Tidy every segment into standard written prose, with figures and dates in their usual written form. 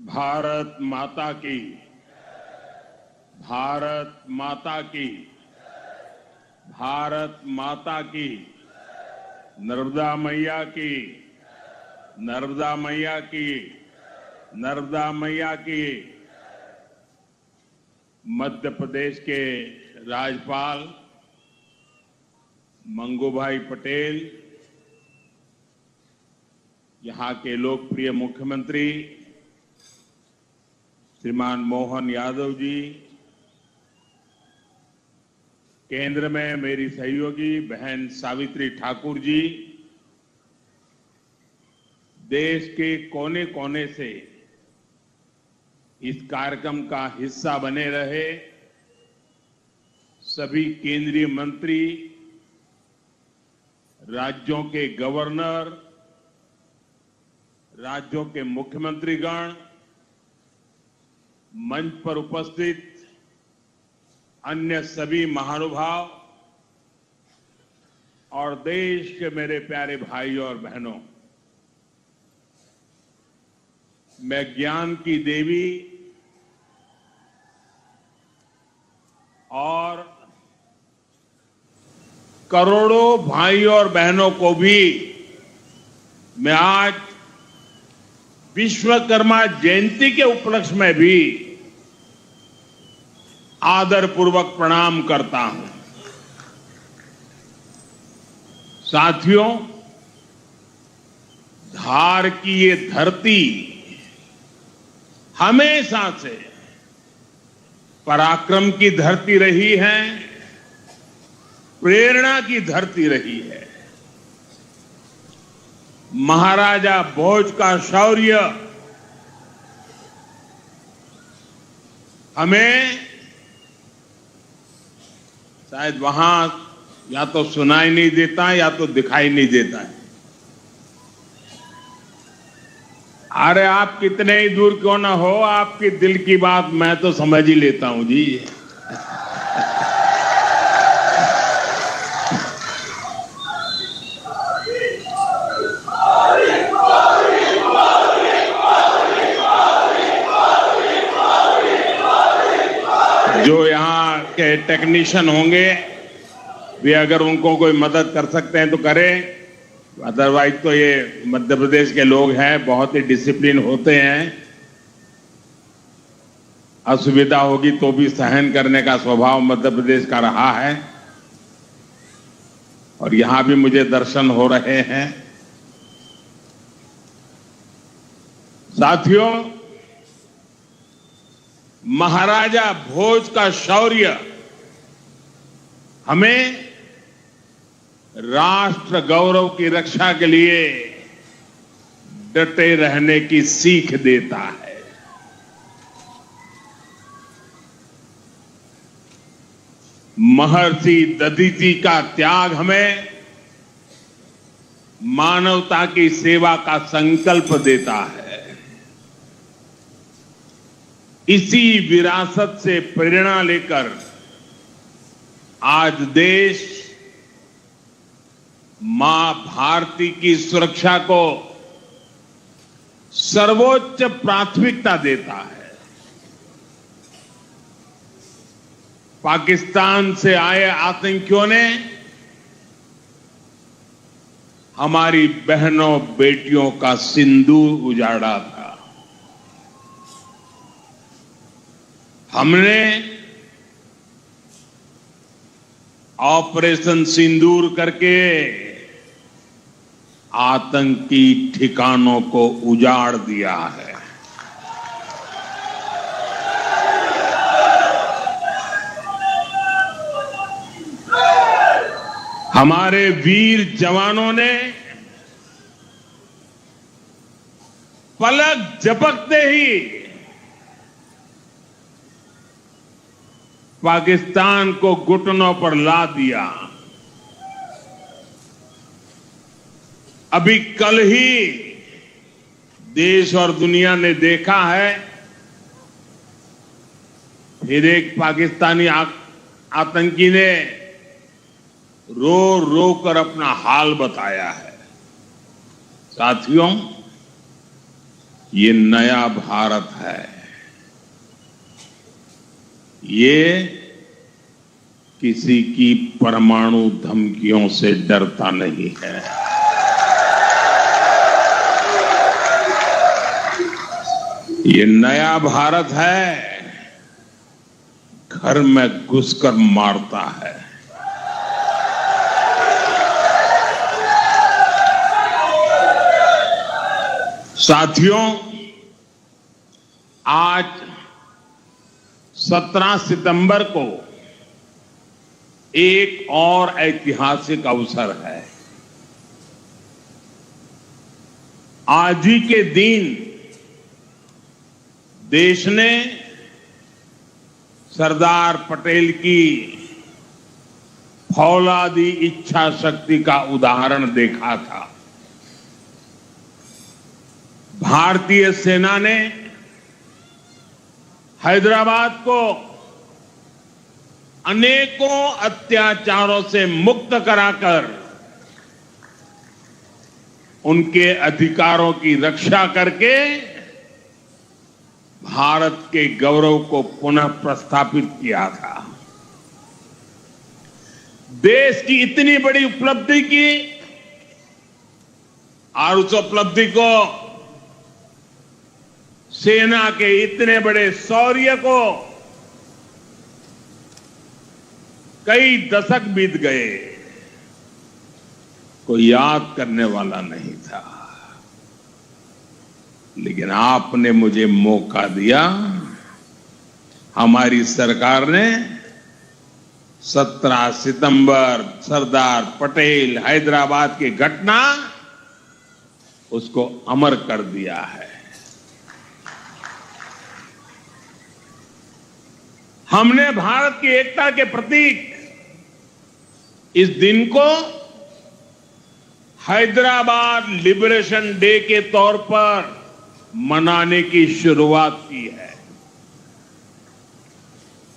भारत माता की, भारत माता की, भारत माता की, नर्मदा मैया की, नर्मदा मैया की, नर्मदा मैया की। मध्य प्रदेश के राज्यपाल मंगूभाई पटेल, यहां के लोकप्रिय मुख्यमंत्री श्रीमान मोहन यादव जी, केंद्र में मेरी सहयोगी बहन सावित्री ठाकुर जी, देश के कोने कोने से इस कार्यक्रम का हिस्सा बने रहे सभी केंद्रीय मंत्री, राज्यों के गवर्नर, राज्यों के मुख्यमंत्रीगण, मंच पर उपस्थित अन्य सभी महानुभाव और देश के मेरे प्यारे भाइयों और बहनों, मैं ज्ञान की देवी और करोड़ों भाइयों और बहनों को भी मैं आज विश्वकर्मा जयंती के उपलक्ष्य में भी आदरपूर्वक प्रणाम करता हूं। साथियों, धार की ये धरती हमेशा से पराक्रम की धरती रही है, प्रेरणा की धरती रही है। महाराजा भोज का शौर्य हमें शायद वहां या तो सुनाई नहीं देता या तो दिखाई नहीं देता है। अरे आप कितने ही दूर क्यों ना हो, आपकी दिल की बात मैं तो समझ ही लेता हूं जी। जो यहाँ के टेक्नीशियन होंगे वे अगर उनको कोई मदद कर सकते हैं तो करें, अदरवाइज तो ये मध्य प्रदेश के लोग हैं, बहुत ही डिसिप्लिन होते हैं। असुविधा होगी तो भी सहन करने का स्वभाव मध्य प्रदेश का रहा है और यहां भी मुझे दर्शन हो रहे हैं। साथियों, महाराजा भोज का शौर्य हमें राष्ट्र गौरव की रक्षा के लिए डटे रहने की सीख देता है। महर्षि दधीचि का त्याग हमें मानवता की सेवा का संकल्प देता है। इसी विरासत से प्रेरणा लेकर आज देश मां भारती की सुरक्षा को सर्वोच्च प्राथमिकता देता है। पाकिस्तान से आए आतंकियों ने हमारी बहनों बेटियों का सिंदूर उजाड़ा था। हमने ऑपरेशन सिंदूर करके आतंकी ठिकानों को उजाड़ दिया है। हमारे वीर जवानों ने पलक झपकते ही पाकिस्तान को घुटनों पर ला दिया। अभी कल ही देश और दुनिया ने देखा है, फिर एक पाकिस्तानी आतंकी ने रो रो कर अपना हाल बताया है। साथियों, ये नया भारत है। ये किसी की परमाणु धमकियों से डरता नहीं है। ये नया भारत है, घर में घुसकर मारता है। साथियों, आज 17 सितंबर को एक और ऐतिहासिक अवसर है। आज ही के दिन देश ने सरदार पटेल की फौलादी इच्छा शक्ति का उदाहरण देखा था। भारतीय सेना ने हैदराबाद को अनेकों अत्याचारों से मुक्त कराकर उनके अधिकारों की रक्षा करके भारत के गौरव को पुनः प्रस्थापित किया था। देश की इतनी बड़ी उपलब्धि की और उस उपलब्धि को, सेना के इतने बड़े शौर्य को कई दशक बीत गए, कोई याद करने वाला नहीं था। लेकिन आपने मुझे मौका दिया। हमारी सरकार ने 17 सितंबर सरदार पटेल हैदराबाद की घटना, उसको अमर कर दिया है। हमने भारत की एकता के प्रतीक इस दिन को हैदराबाद लिबरेशन डे के तौर पर मनाने की शुरुआत की है।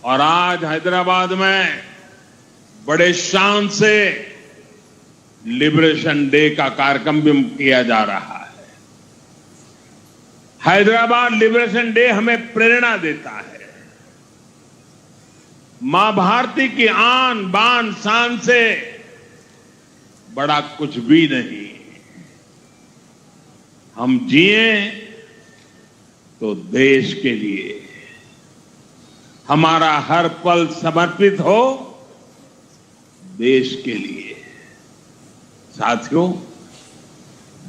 और आज हैदराबाद में बड़े शान से लिबरेशन डे का कार्यक्रम भी किया जा रहा है। हैदराबाद लिबरेशन डे हमें प्रेरणा देता है। मां भारती की आन बान शान से बड़ा कुछ भी नहीं। हम जिए तो देश के लिए, हमारा हर पल समर्पित हो देश के लिए। साथियों,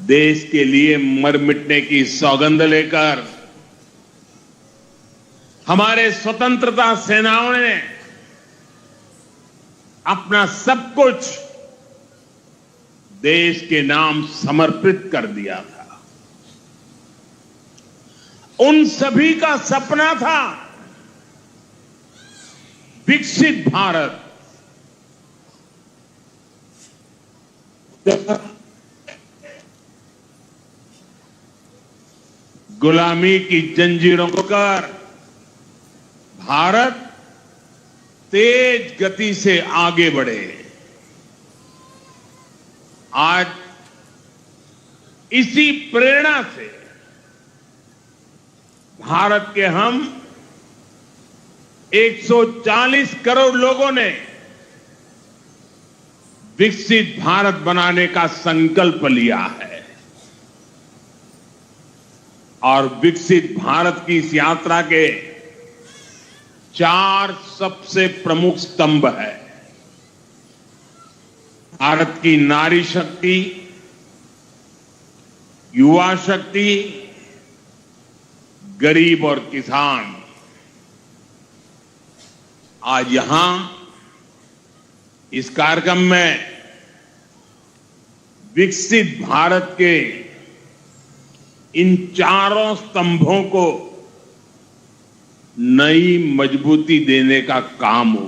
देश के लिए मर मिटने की सौगंध लेकर हमारे स्वतंत्रता सेनाओं ने अपना सब कुछ देश के नाम समर्पित कर दिया था। उन सभी का सपना था विकसित भारत। गुलामी की जंजीरों को कर भारत तेज गति से आगे बढ़े। आज इसी प्रेरणा से भारत के हम 140 करोड़ लोगों ने विकसित भारत बनाने का संकल्प लिया है। और विकसित भारत की इस यात्रा के 4 सबसे प्रमुख स्तंभ है। भारत की नारी शक्ति, युवा शक्ति, गरीब और किसान। आज यहां इस कार्यक्रम में विकसित भारत के इन चारों स्तंभों को नई मजबूती देने का काम हो।